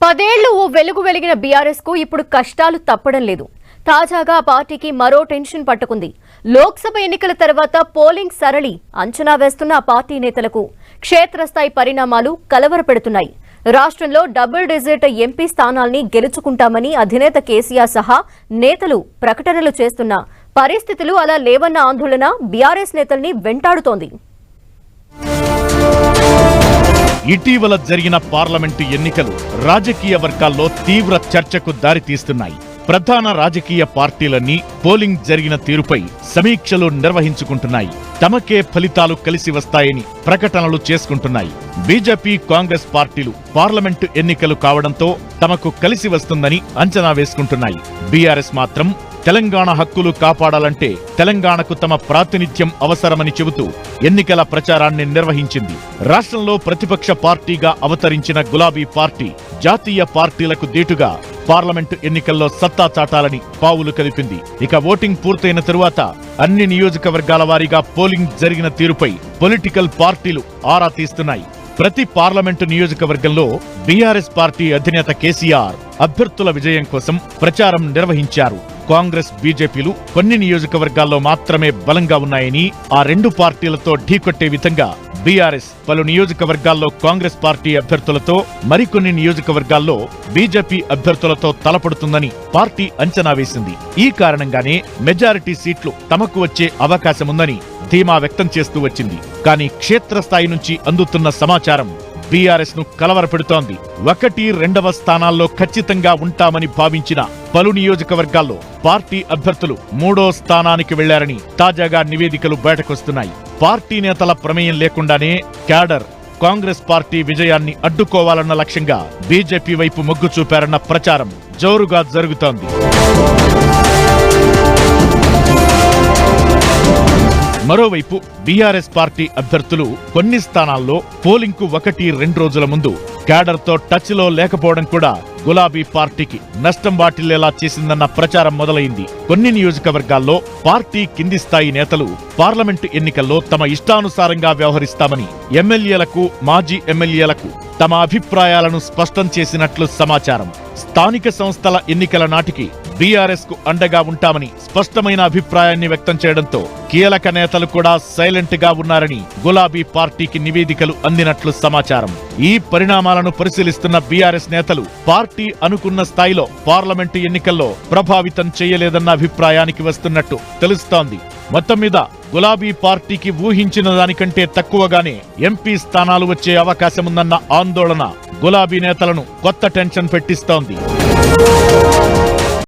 10 ఏళ్లు ఓ వెలుగు వెలిగిన బీఆర్ఎస్ కు ఇప్పుడు కష్టాలు తప్పడం లేదు. తాజాగా పార్టీకి మరో టెన్షన్ పట్టుకుంది. లోక్సభ ఎన్నికల తర్వాత పోలింగ్ సరళి అంచనా వేస్తున్న పార్టీ నేతలకు క్షేత్రస్థాయి పరిణామాలు కలవరపెడుతున్నాయి. రాష్ట్రంలో డబుల్ డిజిట్ ఎంపీ స్థానాల్ని గెలుచుకుంటామని అధినేత కేసీఆర్ సహా నేతలు ప్రకటనలు చేస్తున్న పరిస్థితులు అలా లేవన్న ఆందోళన బీఆర్ఎస్ నేతల్ని వెంటాడుతోంది. ఇటీవల జరిగిన పార్లమెంటు ఎన్నికలు రాజకీయ వర్గాల్లో తీవ్ర చర్చకు దారితీస్తున్నాయి. ప్రధాన రాజకీయ పార్టీలన్నీ పోలింగ్ జరిగిన తీరుపై సమీక్షలు నిర్వహించుకుంటున్నాయి. తమకే ఫలితాలు కలిసి వస్తాయని ప్రకటనలు చేసుకుంటున్నాయి. బీజేపీ, కాంగ్రెస్ పార్టీలు పార్లమెంటు ఎన్నికలు కావడంతో తమకు కలిసి వస్తుందని అంచనా వేసుకుంటున్నాయి. బీఆర్ఎస్ మాత్రం తెలంగాణ హక్కులు కాపాడాలంటే తెలంగాణకు తమ ప్రాతినిధ్యం అవసరమని చెబుతూ ఎన్నికల ప్రచారాన్ని నిర్వహించింది. రాష్ట్రంలో ప్రతిపక్ష పార్టీగా అవతరించిన గులాబీ పార్టీ జాతీయ పార్టీలకు దీటుగా పార్లమెంటు ఎన్నికల్లో సత్తా చాటాలని పావులు కదిపింది. ఇక ఓటింగ్ పూర్తయిన తరువాత అన్ని నియోజకవర్గాల వారీగా పోలింగ్ జరిగిన తీరుపై పొలిటికల్ పార్టీలు ఆరా తీస్తున్నాయి. ప్రతి పార్లమెంటు నియోజకవర్గంలో బీఆర్ఎస్ పార్టీ అధినేత కేసీఆర్ అభ్యర్థుల విజయం కోసం ప్రచారం నిర్వహించారు. కాంగ్రెస్, బీజేపీలు కొన్ని నియోజకవర్గాల్లో మాత్రమే బలంగా ఉన్నాయని, ఆ రెండు పార్టీలతో ఢీకొట్టే విధంగా బీఆర్ఎస్ పలు నియోజకవర్గాల్లో కాంగ్రెస్ పార్టీ అభ్యర్థులతో, మరికొన్ని నియోజకవర్గాల్లో బీజేపీ అభ్యర్థులతో తలపడుతుందని పార్టీ అంచనా వేసింది. ఈ కారణంగానే మెజారిటీ సీట్లు తమకు వచ్చే అవకాశముందని ధీమా వ్యక్తం చేస్తూ వచ్చింది. కానీ క్షేత్రస్థాయి నుంచి అందుతున్న సమాచారం బీఆర్ఎస్ ను కలవరపెడుతోంది. 1, 2వ స్థానాల్లో ఖచ్చితంగా ఉంటామని భావించిన పలు నియోజకవర్గాల్లో పార్టీ అభ్యర్థులు 3వ స్థానానికి వెళ్లారని తాజాగా నివేదికలు బయటకొస్తున్నాయి. పార్టీ నేతల ప్రమేయం లేకుండానే క్యాడర్ కాంగ్రెస్ పార్టీ విజయాన్ని అడ్డుకోవాలన్న లక్ష్యంగా బీజేపీ వైపు మొగ్గు చూపారన్న ప్రచారం జోరుగా జరుగుతోంది. మరోవైపు బీఆర్ఎస్ పార్టీ అభ్యర్థులు కొన్ని స్థానాల్లో పోలింగ్ కు 1-2 రోజుల ముందు క్యాడర్ తో టచ్ లో లేకపోవడం కూడా గులాబీ పార్టీకి నష్టం వాటిల్లేలా చేసిందన్న ప్రచారం మొదలైంది. కొన్ని నియోజకవర్గాల్లో పార్టీ కింది స్థాయి నేతలు పార్లమెంటు ఎన్నికల్లో తమ ఇష్టానుసారంగా వ్యవహరిస్తామని ఎమ్మెల్యేలకు, మాజీ ఎమ్మెల్యేలకు తమ అభిప్రాయాలను స్పష్టం చేసినట్లు సమాచారం. స్థానిక సంస్థల ఎన్నికల నాటికి బీఆర్ఎస్ కు అండగా ఉంటామని స్పష్టమైన అభిప్రాయాన్ని వ్యక్తం చేయడంతో కీలక నేతలు కూడా సైలెంట్ గా ఉన్నారని గులాబీ పార్టీకి నివేదికలు అందినట్లు సమాచారం. ఈ పరిణామాలను పరిశీలిస్తున్న బీఆర్ఎస్ నేతలు పార్టీ అనుకున్న స్థాయిలో పార్లమెంటు ఎన్నికల్లో ప్రభావితం చేయలేదన్న అభిప్రాయానికి వస్తున్నట్టు తెలుస్తోంది. మొత్తం మీద గులాబీ పార్టీకి ఊహించిన దానికంటే తక్కువగానే ఎంపీ స్థానాలు వచ్చే అవకాశముందన్న ఆందోళన గులాబీ నేతలను కొత్త టెన్షన్ పెట్టిస్తోంది.